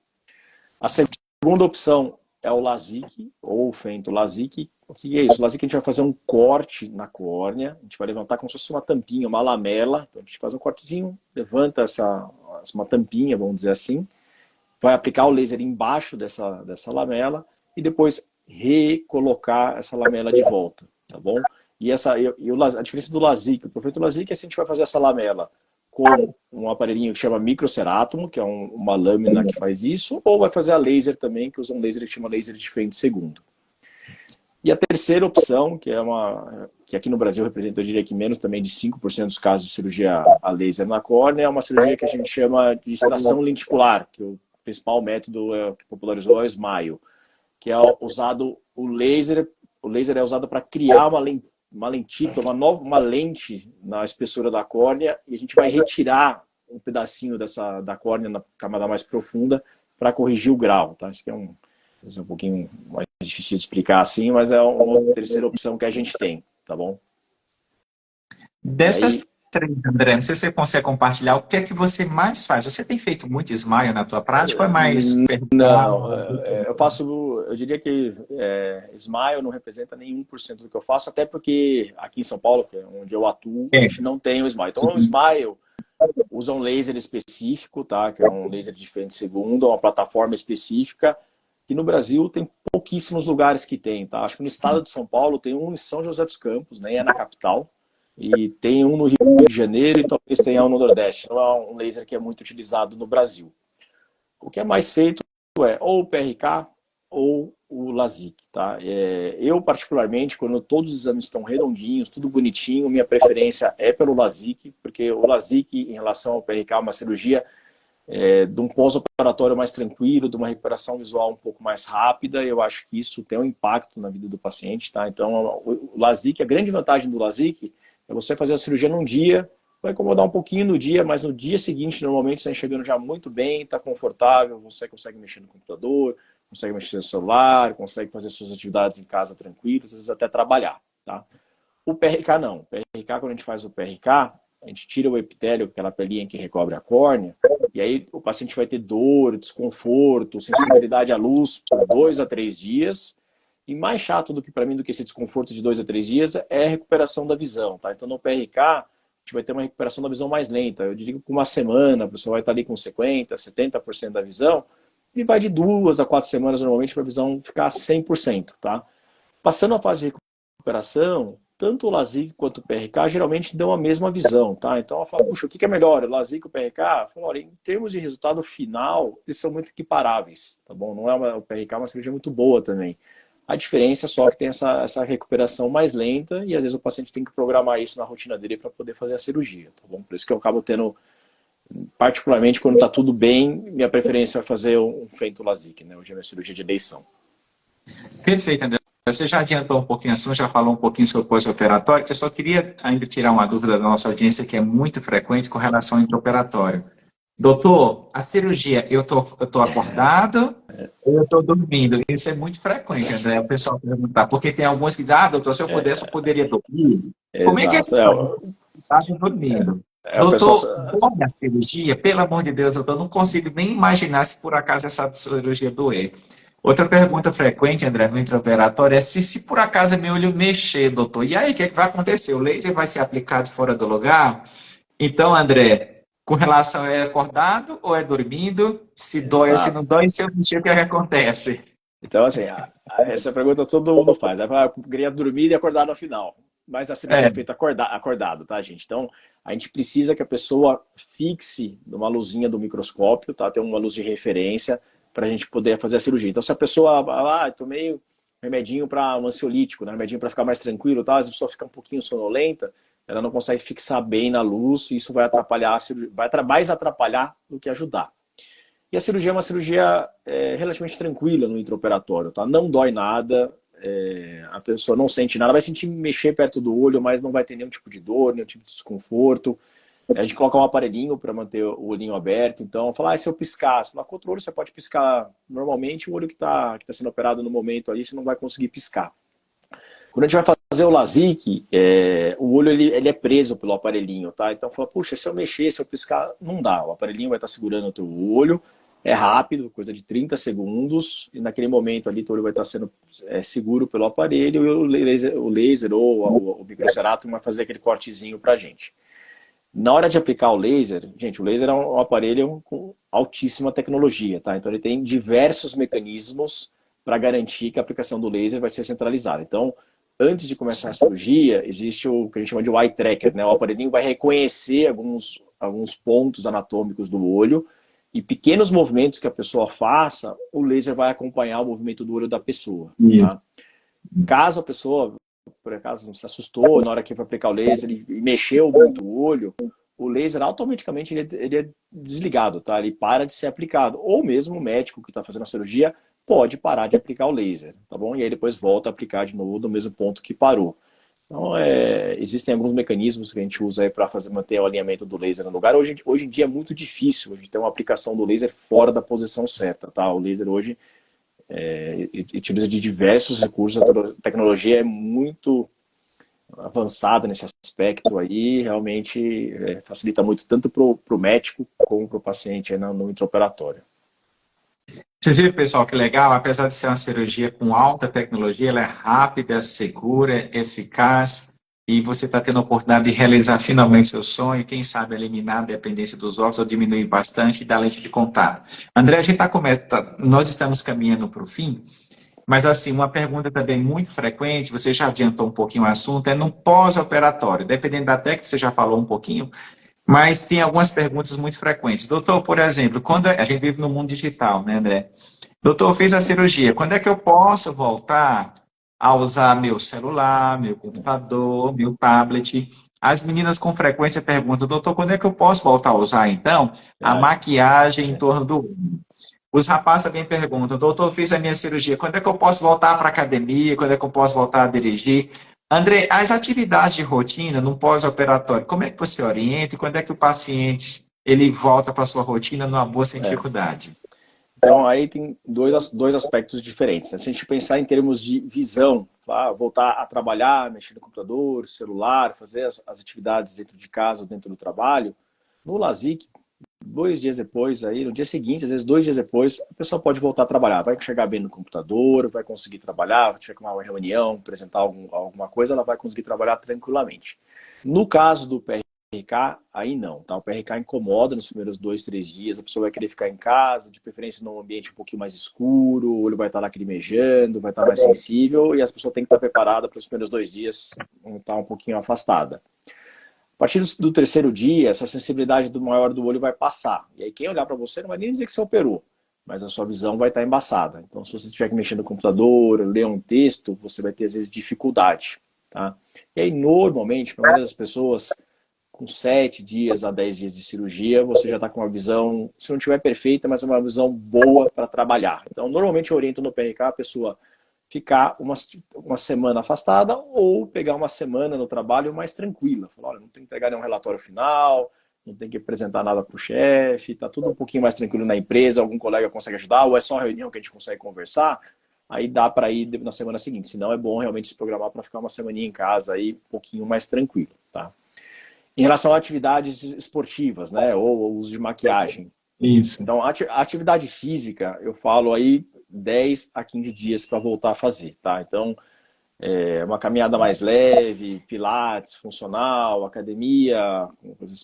[SPEAKER 2] A segunda opção é o LASIK, ou o fento-LASIK. O que é isso? O LASIK a gente vai fazer um corte na córnea, a gente vai levantar como se fosse uma tampinha, uma lamela. Então a gente faz um cortezinho, levanta uma tampinha, vamos dizer assim, vai aplicar o laser embaixo dessa lamela e depois recolocar essa lamela de volta, tá bom? E a diferença do LASIK, o fento-LASIK é se a gente vai fazer essa lamela com um aparelhinho que chama microcerátomo, que é uma lâmina que faz isso, ou vai fazer a laser também, que usa um laser que chama laser de fento segundo. E a terceira opção, que aqui no Brasil representa, eu diria que menos também de 5% dos casos de cirurgia a laser na córnea, é uma cirurgia que a gente chama de extração lenticular, que o principal método que popularizou é o SMILE, que é usado o laser é usado para criar uma lentita, uma lente na espessura da córnea, e a gente vai retirar um pedacinho da córnea na camada mais profunda para corrigir o grau. Tá? Isso aqui é um pouquinho mais difícil de explicar assim, mas é uma terceira opção que a gente tem, tá bom?
[SPEAKER 1] Dessas três, André, não sei se você consegue compartilhar o que é que você mais faz. Você tem feito muito SMILE na tua prática ou é mais...
[SPEAKER 2] Não, eu diria que SMILE não representa nem 1% do que eu faço, até porque aqui em São Paulo, que é onde eu atuo, a gente não tem o SMILE. Então o SMILE usa um laser específico, tá? Que é um laser de fento segundo, uma plataforma específica, que no Brasil tem pouquíssimos lugares que tem, tá? Acho que no estado de São Paulo tem um em São José dos Campos, né? É na capital. E tem um no Rio de Janeiro e talvez tenha um no Nordeste. Não é um laser que é muito utilizado no Brasil. O que é mais feito é ou o PRK ou o LASIK, tá? Eu, particularmente, quando todos os exames estão redondinhos, tudo bonitinho, minha preferência é pelo LASIK, porque o LASIK, em relação ao PRK, é uma cirurgia de um pós-operatório mais tranquilo, de uma recuperação visual um pouco mais rápida. Eu acho que isso tem um impacto na vida do paciente, tá? Então, o LASIK, a grande vantagem do LASIK é você fazer a cirurgia num dia, vai incomodar um pouquinho no dia, mas no dia seguinte, normalmente, você está enxergando já muito bem, está confortável, você consegue mexer no computador, consegue mexer no celular, consegue fazer suas atividades em casa tranquilas, às vezes até trabalhar, tá? O PRK não. O PRK, quando a gente faz o PRK, a gente tira o epitélio, aquela pelinha que recobre a córnea, e aí o paciente vai ter dor, desconforto, sensibilidade à luz por 2 a 3 dias. E mais chato do que para mim do que esse desconforto de 2 a 3 dias é a recuperação da visão, tá? Então no PRK a gente vai ter uma recuperação da visão mais lenta. Eu diria que com uma semana a pessoa vai estar ali com 50%, 70% da visão, e vai de 2 a 4 semanas normalmente para a visão ficar 100%, tá? Passando a fase de recuperação, tanto o LASIK quanto o PRK geralmente dão a mesma visão, tá? Então eu falo, puxa, o que é melhor, o LASIK ou o PRK? Eu falo, olha, em termos de resultado final, eles são muito equiparáveis, tá bom? Não é o PRK é uma cirurgia muito boa também. A diferença é só que tem essa recuperação mais lenta e às vezes o paciente tem que programar isso na rotina dele para poder fazer a cirurgia, tá bom? Por isso que eu acabo tendo, particularmente quando está tudo bem, minha preferência é fazer um fento LASIK, né? Hoje é minha cirurgia de eleição.
[SPEAKER 1] Perfeito, André. Você já adiantou um pouquinho o assunto, já falou um pouquinho sobre o pós-operatório, que eu só queria ainda tirar uma dúvida da nossa audiência, que é muito frequente com relação ao intraoperatório. Doutor, a cirurgia, eu tô acordado ou eu estou dormindo? Isso é muito frequente, André, o pessoal perguntar, porque tem alguns que dizem, doutor, se eu pudesse, eu poderia dormir. Como é que é isso? Está dormindo. Doutor, dorme a cirurgia? Pelo amor de Deus, doutor, não consigo nem imaginar se por acaso essa cirurgia doer. Outra pergunta frequente, André, no intraoperatório é se por acaso meu olho mexer, doutor. E aí, o que é que vai acontecer? O laser vai ser aplicado fora do lugar? Então, André, com relação é acordado ou é dormindo? Se dói ou se não dói, se eu mexer, o que é que acontece?
[SPEAKER 2] Então, assim, essa pergunta todo mundo faz. Eu queria dormir e acordar no final. Mas a cirurgia é feita acordado, tá, gente? Então, a gente precisa que a pessoa fixe numa luzinha do microscópio, tá? Tem uma luz de referência para a gente poder fazer a cirurgia. Então, se a pessoa, tomei um remedinho para um ansiolítico, né? Remedinho para ficar mais tranquilo, tá? Se a pessoa fica um pouquinho sonolenta, ela não consegue fixar bem na luz e isso vai atrapalhar a cirurgia, vai mais atrapalhar do que ajudar. E a cirurgia é uma cirurgia relativamente tranquila no intraoperatório, tá? Não dói nada, a pessoa não sente nada, vai sentir mexer perto do olho, mas não vai ter nenhum tipo de dor, nenhum tipo de desconforto. A gente coloca um aparelhinho para manter o olhinho aberto. Então, falar, se eu piscar, se com outro olho você pode piscar normalmente, o olho que tá sendo operado no momento ali, você não vai conseguir piscar. Quando a gente vai fazer o LASIK, o olho ele é preso pelo aparelhinho, tá? Então fala, puxa, se eu mexer, se eu piscar, não dá. O aparelhinho vai estar segurando o teu olho, é rápido, coisa de 30 segundos, e naquele momento ali, teu olho vai estar sendo seguro pelo aparelho, e o laser ou o microcerato vai fazer aquele cortezinho pra gente. Na hora de aplicar o laser, gente, o laser é um aparelho com altíssima tecnologia, tá? Então ele tem diversos mecanismos para garantir que a aplicação do laser vai ser centralizada. Então, antes de começar a cirurgia, existe o que a gente chama de eye tracker, né? O aparelhinho vai reconhecer alguns pontos anatômicos do olho e pequenos movimentos que a pessoa faça, o laser vai acompanhar o movimento do olho da pessoa. Tá? Caso a pessoa, por acaso, se assustou na hora que foi aplicar o laser e mexeu muito o olho, o laser automaticamente ele é desligado, tá? Ele para de ser aplicado. Ou mesmo o médico que está fazendo a cirurgia pode parar de aplicar o laser, tá bom? E aí depois volta a aplicar de novo no mesmo ponto que parou. Então, existem alguns mecanismos que a gente usa aí para manter o alinhamento do laser no lugar. Hoje em dia é muito difícil a gente ter uma aplicação do laser fora da posição certa, tá? O laser hoje utiliza de diversos recursos, a tecnologia é muito avançada nesse aspecto aí, realmente facilita muito tanto para o médico como para o paciente aí no intraoperatório.
[SPEAKER 1] Vocês viram, pessoal, que legal? Apesar de ser uma cirurgia com alta tecnologia, ela é rápida, segura, eficaz, e você está tendo a oportunidade de realizar finalmente seu sonho, quem sabe eliminar a dependência dos óculos ou diminuir bastante da lente de contato. André, a gente nós estamos caminhando para o fim, mas assim, uma pergunta também muito frequente, você já adiantou um pouquinho o assunto, é no pós-operatório. Dependendo da técnica, você já falou um pouquinho, mas tem algumas perguntas muito frequentes. Doutor, por exemplo, quando a gente vive no mundo digital, né, André? Doutor, fez a cirurgia, quando é que eu posso voltar a usar meu celular, meu computador, meu tablet? As meninas com frequência perguntam, doutor, quando é que eu posso voltar a usar, então, a maquiagem em torno do olho? Os rapazes também perguntam, doutor, fiz a minha cirurgia, quando é que eu posso voltar para a academia, quando é que eu posso voltar a dirigir? André, as atividades de rotina no pós-operatório, como é que você orienta e quando é que o paciente ele volta para a sua rotina numa boa sem dificuldade?
[SPEAKER 2] Então, aí tem dois aspectos diferentes. Né? Se a gente pensar em termos de visão, voltar a trabalhar, mexer no computador, celular, fazer as atividades dentro de casa ou dentro do trabalho, no LASIK, 2 dias depois, aí, no dia seguinte, às vezes 2 dias depois, a pessoa pode voltar a trabalhar. Vai chegar bem no computador, vai conseguir trabalhar, vai tiver uma reunião, apresentar alguma coisa, ela vai conseguir trabalhar tranquilamente. No caso do PRK, aí não, tá? O PRK incomoda nos primeiros 2, 3 dias, a pessoa vai querer ficar em casa, de preferência num ambiente um pouquinho mais escuro, o olho vai estar lacrimejando, vai estar mais sensível, e as pessoas têm que estar preparadas para os primeiros 2 dias estar um pouquinho afastada. A partir do 3º dia, essa sensibilidade maior do olho vai passar. E aí quem olhar para você não vai nem dizer que você operou, mas a sua visão vai estar embaçada. Então, se você tiver que mexer no computador, ler um texto, você vai ter, às vezes, dificuldade. Tá? E aí, normalmente, para a maioria das pessoas, com 7 dias a 10 dias de cirurgia, você já está com uma visão, se não tiver perfeita, mas uma visão boa para trabalhar. Então, normalmente eu oriento no PRK a pessoa ficar uma semana afastada ou pegar uma semana no trabalho mais tranquila. Falar, olha, não tem que entregar nenhum relatório final, não tem que apresentar nada para o chefe, está tudo um pouquinho mais tranquilo na empresa, algum colega consegue ajudar, ou é só reunião que a gente consegue conversar, aí dá para ir na semana seguinte. Senão é bom realmente se programar para ficar uma semaninha em casa aí, um pouquinho mais tranquilo. Tá? Em relação a atividades esportivas, né, ou uso de maquiagem.
[SPEAKER 1] Isso.
[SPEAKER 2] Então, a atividade física, eu falo aí 10 a 15 dias para voltar a fazer, tá? Então, uma caminhada mais leve, pilates, funcional, academia,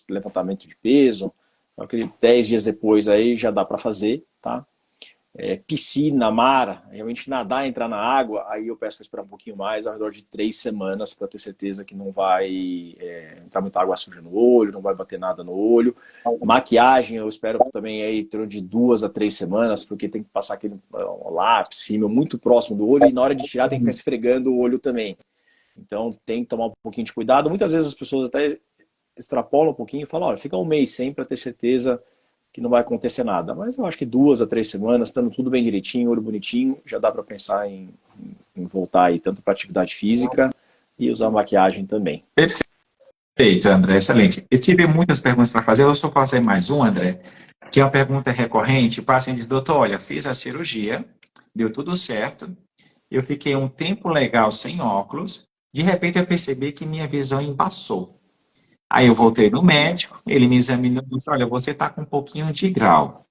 [SPEAKER 2] levantamento de peso, então, 10 dias depois aí já dá para fazer, tá? Piscina, mar, realmente nadar, entrar na água, aí eu peço para esperar um pouquinho mais, ao redor de 3 semanas, para ter certeza que não vai entrar muita água suja no olho, não vai bater nada no olho. Maquiagem, eu espero também aí em torno de 2 a 3 semanas, porque tem que passar aquele lápis, rímel muito próximo do olho, e na hora de tirar tem que ficar esfregando o olho também. Então tem que tomar um pouquinho de cuidado. Muitas vezes as pessoas até extrapolam um pouquinho e falam, olha, fica um mês sem para ter certeza que não vai acontecer nada. Mas eu acho que 2 a 3 semanas, estando tudo bem direitinho, olho bonitinho, já dá para pensar em voltar aí tanto para atividade física e usar maquiagem também.
[SPEAKER 1] Perfeito. Perfeito, André, excelente. Eu tive muitas perguntas para fazer, eu só vou fazer mais uma, André, que é uma pergunta recorrente. O paciente diz, doutor, olha, fiz a cirurgia, deu tudo certo, eu fiquei um tempo legal sem óculos, de repente eu percebi que minha visão embaçou. Aí eu voltei no médico, ele me examinou e disse, olha, você está com um pouquinho de grau.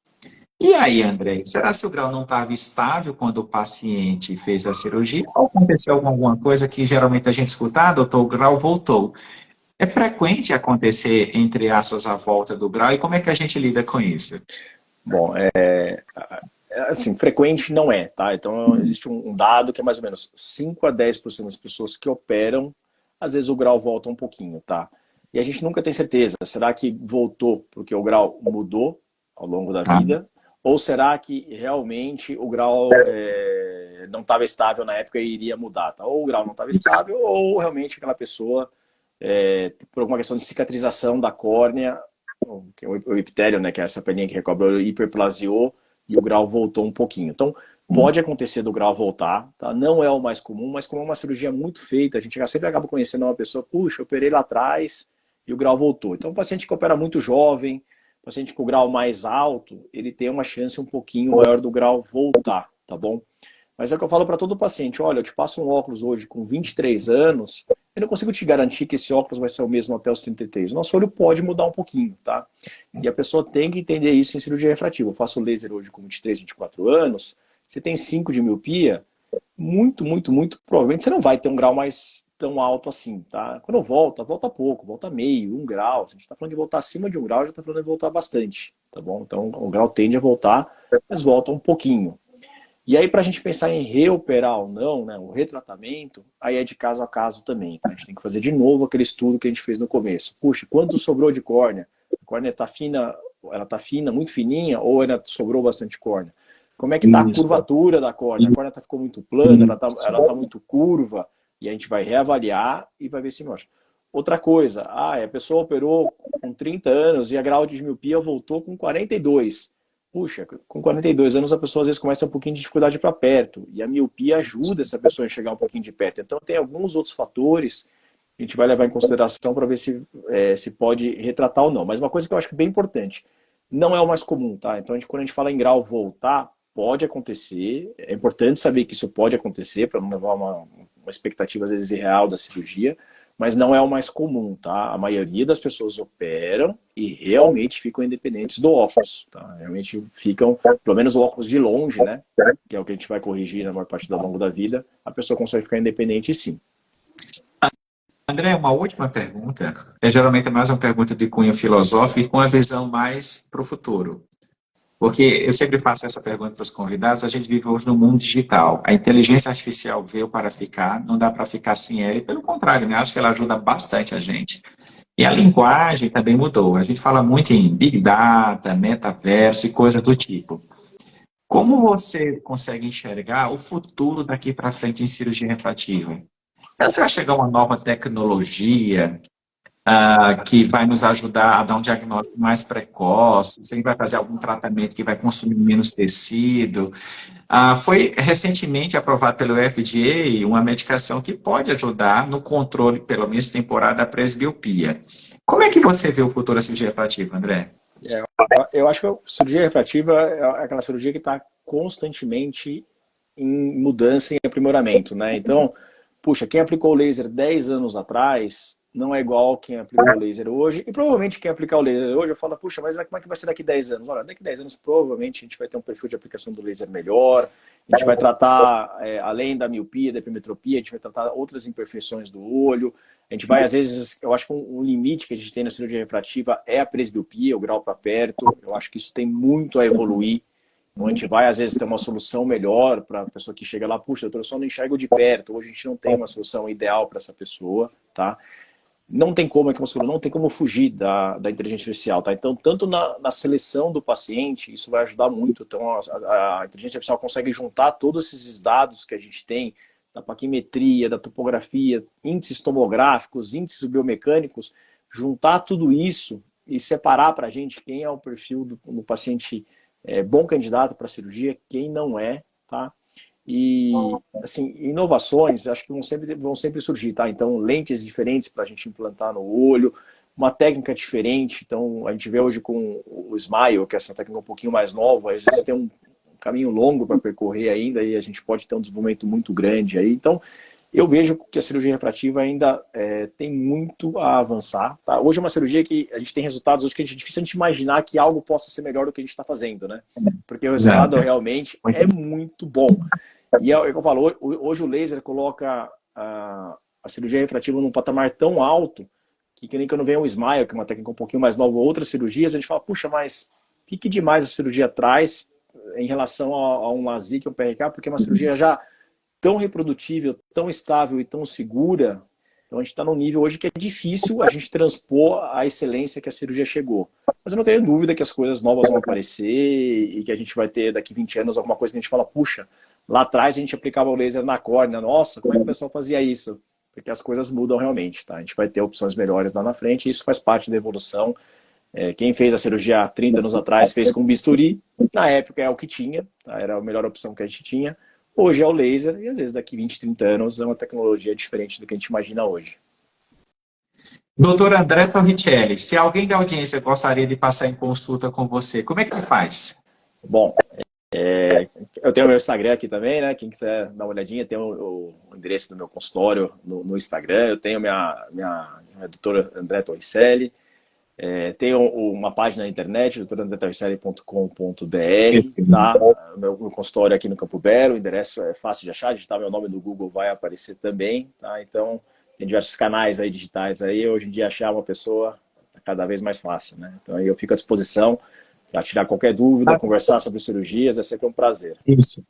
[SPEAKER 1] E aí, André, será que o grau não estava estável quando o paciente fez a cirurgia? Ou aconteceu alguma coisa que geralmente a gente escuta, ah, doutor, o grau voltou. É frequente acontecer, entre aspas, a volta do grau, e como é que a gente lida com isso?
[SPEAKER 2] Bom, assim, frequente não é, tá? Então, existe um dado que é mais ou menos 5 a 10% das pessoas que operam, às vezes o grau volta um pouquinho, tá? E a gente nunca tem certeza. Será que voltou porque o grau mudou ao longo da
[SPEAKER 1] Tá?
[SPEAKER 2] vida? Ou será que realmente o grau não estava estável na época e iria mudar, tá? Ou o grau não estava estável, ou realmente aquela pessoa, por alguma questão de cicatrização da córnea, que é o epitélio, né, que é essa pelinha que recobre, hiperplasiou e o grau voltou um pouquinho. Então, pode acontecer do grau voltar, tá? Não é o mais comum, mas como é uma cirurgia muito feita, a gente sempre acaba conhecendo uma pessoa, puxa, eu operei lá atrás e o grau voltou. Então, o paciente que opera muito jovem, paciente com grau mais alto, ele tem uma chance um pouquinho maior do grau voltar, tá bom? Mas é o que eu falo para todo paciente, olha, eu te passo um óculos hoje com 23 anos, eu não consigo te garantir que esse óculos vai ser o mesmo até os 33. O nosso olho pode mudar um pouquinho, tá? E a pessoa tem que entender isso em cirurgia refrativa. Eu faço laser hoje com 23, 24 anos, você tem 5 de miopia, muito provavelmente você não vai ter um grau mais tão alto assim, tá? Quando volta pouco, volta meio, 1 grau. Se a gente tá falando de voltar acima de 1 grau, já tá falando de voltar bastante, tá bom? Então o grau tende a voltar, mas volta um pouquinho. E aí, para a gente pensar em reoperar ou não, né, o retratamento, aí é de caso a caso também. Tá? A gente tem que fazer de novo aquele estudo que a gente fez no começo. Puxa, quanto sobrou de córnea? A córnea está fina, ela está fina, muito fininha, ou ainda sobrou bastante córnea? Como é que está a
[SPEAKER 1] Isso.
[SPEAKER 2] curvatura da córnea? A córnea ficou muito plana, ela tá muito curva, e a gente vai reavaliar e vai ver se mostra. Outra coisa, a pessoa operou com 30 anos e a grau de miopia voltou com 42. Puxa, com 42 anos a pessoa às vezes começa um pouquinho de dificuldade para perto. E a miopia ajuda essa pessoa a chegar um pouquinho de perto. Então tem alguns outros fatores que a gente vai levar em consideração para ver se pode retratar ou não. Mas uma coisa que eu acho que é bem importante, não é o mais comum, tá? Então quando a gente fala em grau voltar, pode acontecer. É importante saber que isso pode acontecer para não levar uma expectativa às vezes irreal da cirurgia, mas não é o mais comum, tá? A maioria das pessoas operam e realmente ficam independentes do óculos, tá? Realmente ficam, pelo menos o óculos de longe, né? Que é o que a gente vai corrigir na maior parte do longo da vida, a pessoa consegue ficar independente sim.
[SPEAKER 1] André, uma última pergunta. É geralmente mais uma pergunta de cunho filosófico e com a visão mais para o futuro. Porque eu sempre faço essa pergunta para os convidados, a gente vive hoje no mundo digital. A inteligência artificial veio para ficar, não dá para ficar sem ela, e pelo contrário, né? Acho que ela ajuda bastante a gente. E a linguagem também mudou. A gente fala muito em Big Data, metaverso e coisas do tipo. Como você consegue enxergar o futuro daqui para frente em cirurgia refrativa? Será que vai chegar uma nova tecnologia que vai nos ajudar a dar um diagnóstico mais precoce? Você vai fazer algum tratamento que vai consumir menos tecido? Foi recentemente aprovado pelo FDA uma medicação que pode ajudar no controle, pelo menos temporário, da presbiopia. Como é que você vê o futuro da cirurgia refrativa, André?
[SPEAKER 2] É, eu acho que a cirurgia refrativa é aquela cirurgia que está constantemente em mudança e aprimoramento, né? Então, puxa, quem aplicou o laser 10 anos atrás não é igual quem aplicou o laser hoje. E provavelmente quem aplicar o laser hoje, eu falo, puxa, mas como é que vai ser daqui 10 anos? Olha, daqui 10 anos provavelmente a gente vai ter um perfil de aplicação do laser melhor, a gente vai tratar, além da miopia, da hipermetropia, a gente vai tratar outras imperfeições do olho. A gente vai, às vezes, eu acho que um limite que a gente tem na cirurgia refrativa é a presbiopia, o grau para perto. Eu acho que isso tem muito a evoluir. Então, a gente vai, às vezes, ter uma solução melhor para a pessoa que chega lá, puxa, eu só não enxergo de perto. Hoje a gente não tem uma solução ideal para essa pessoa, tá? Não tem como, é como você falou, não tem como fugir da inteligência artificial, tá? Então, tanto na seleção do paciente, isso vai ajudar muito. Então, a inteligência artificial consegue juntar todos esses dados que a gente tem, da paquimetria, da topografia, índices tomográficos, índices biomecânicos, juntar tudo isso e separar para a gente quem é o perfil do paciente bom candidato para cirurgia, quem não é, tá? E, assim, inovações, acho que vão sempre surgir, tá? Então, lentes diferentes para a gente implantar no olho, uma técnica diferente. Então, a gente vê hoje com o Smile, que é essa técnica um pouquinho mais nova, às vezes tem um caminho longo para percorrer ainda e a gente pode ter um desenvolvimento muito grande aí. Então, eu vejo que a cirurgia refrativa ainda tem muito a avançar. Tá? Hoje é uma cirurgia que a gente tem resultados hoje que é difícil a gente imaginar que algo possa ser melhor do que a gente está fazendo, né? Porque o resultado realmente é muito bom. E é o que eu falo, hoje o laser coloca a cirurgia refrativa num patamar tão alto que nem quando vem o Smile, que é uma técnica um pouquinho mais nova, ou outras cirurgias, a gente fala, puxa, mas o que demais a cirurgia traz em relação a um LASIK, um PRK, porque é uma cirurgia já tão reprodutível, tão estável e tão segura. Então a gente está num nível hoje que é difícil a gente transpor a excelência que a cirurgia chegou. Mas eu não tenho dúvida que as coisas novas vão aparecer e que a gente vai ter daqui 20 anos alguma coisa que a gente fala, puxa, lá atrás a gente aplicava o laser na córnea, nossa, como é que o pessoal fazia isso? Porque as coisas mudam realmente, tá? A gente vai ter opções melhores lá na frente e isso faz parte da evolução. Quem fez a cirurgia há 30 anos atrás fez com bisturi, na época é o que tinha, tá? Era a melhor opção que a gente tinha. Hoje é o laser e às vezes daqui 20, 30 anos é uma tecnologia diferente do que a gente imagina hoje.
[SPEAKER 1] Doutor André Torricelli, se alguém da audiência gostaria de passar em consulta com você, como é que faz?
[SPEAKER 2] Bom, eu tenho o meu Instagram aqui também, né? Quem quiser dar uma olhadinha, tem o endereço do meu consultório no Instagram. Eu tenho minha doutora André Torricelli. Tenho uma página na internet, doutorandretorricelli.com.br, tá? Meu consultório aqui no Campo Belo, o endereço é fácil de achar, digitar meu nome no Google vai aparecer também, tá? Então, tem diversos canais aí digitais aí, hoje em dia achar uma pessoa é cada vez mais fácil, né? Então, aí eu fico à disposição para tirar qualquer dúvida, conversar sobre cirurgias, é sempre um prazer.
[SPEAKER 1] Isso.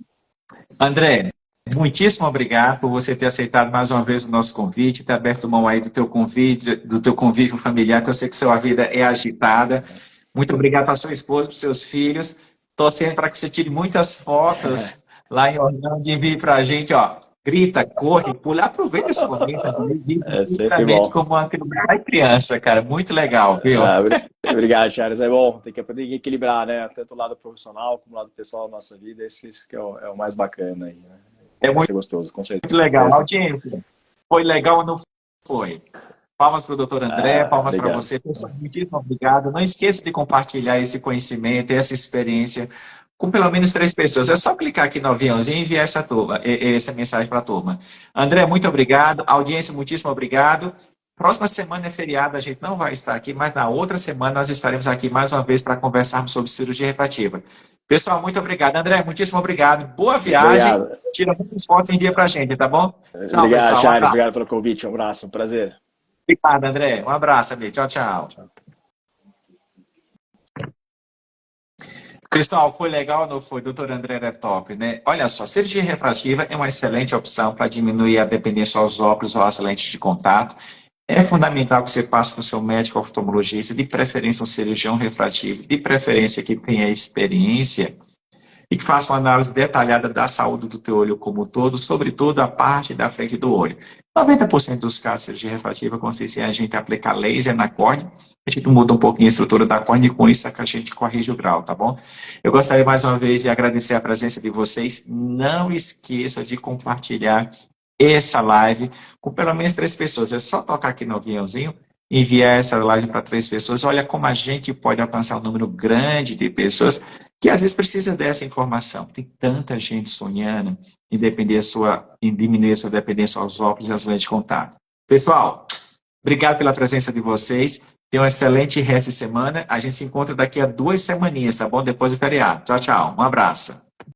[SPEAKER 1] André, muitíssimo obrigado por você ter aceitado mais uma vez o nosso convite, ter aberto mão aí do teu convívio familiar, que eu sei que sua vida é agitada. Muito obrigado para sua esposa, para seus filhos. Torcendo para que você tire muitas fotos lá em Orlando e envie para a gente, ó. Grita, corre, pula, aproveita esse momento também. Justamente como uma criança, cara. Muito legal, viu?
[SPEAKER 2] Obrigado, Charles. É bom, tem que aprender a equilibrar, né? Tanto o lado profissional como o lado pessoal da nossa vida. Esse que é o mais bacana aí, né?
[SPEAKER 1] É muito
[SPEAKER 2] gostoso, com certeza.
[SPEAKER 1] Muito legal. Audiência, foi legal ou não foi? Palmas para o doutor André, palmas para você. Pessoal, muitíssimo obrigado. Não esqueça de compartilhar esse conhecimento, essa experiência com pelo menos 3 pessoas. É só clicar aqui no aviãozinho e enviar essa mensagem para a turma. André, muito obrigado. Audiência, muitíssimo obrigado. Próxima semana é feriado, a gente não vai estar aqui, mas na outra semana nós estaremos aqui mais uma vez para conversarmos sobre cirurgia refrativa. Pessoal, muito obrigado. André, muitíssimo obrigado. Boa viagem. Obrigado. Tira muitas fotos e envia para a gente, tá bom?
[SPEAKER 2] Tchau, obrigado, pessoal. Charles. Obrigado pelo convite. Um abraço. Um prazer.
[SPEAKER 1] Obrigado, André. Um abraço, amigo. Tchau, tchau. Pessoal, foi legal ou não foi? Doutor André é top, né? Olha só, cirurgia refrativa é uma excelente opção para diminuir a dependência aos óculos ou às lentes de contato. É fundamental que você passe para o seu médico oftalmologista, de preferência um cirurgião refrativo, de preferência que tenha experiência e que faça uma análise detalhada da saúde do teu olho como um todo, sobretudo a parte da frente do olho. 90% dos casos de cirurgia refrativa consiste em a gente aplicar laser na córnea, a gente muda um pouquinho a estrutura da córnea e com isso a gente corrige o grau, tá bom? Eu gostaria mais uma vez de agradecer a presença de vocês. Não esqueça de compartilhar essa live com pelo menos 3 pessoas. É só tocar aqui no aviãozinho, enviar essa live para 3 pessoas. Olha como a gente pode alcançar um número grande de pessoas que às vezes precisa dessa informação. Tem tanta gente sonhando em diminuir a sua dependência aos óculos e às lentes de contato. Pessoal, obrigado pela presença de vocês. Tenham um excelente resto de semana. A gente se encontra daqui a 2 semaninhas, tá bom? Depois do feriado. Tchau, tchau. Um abraço.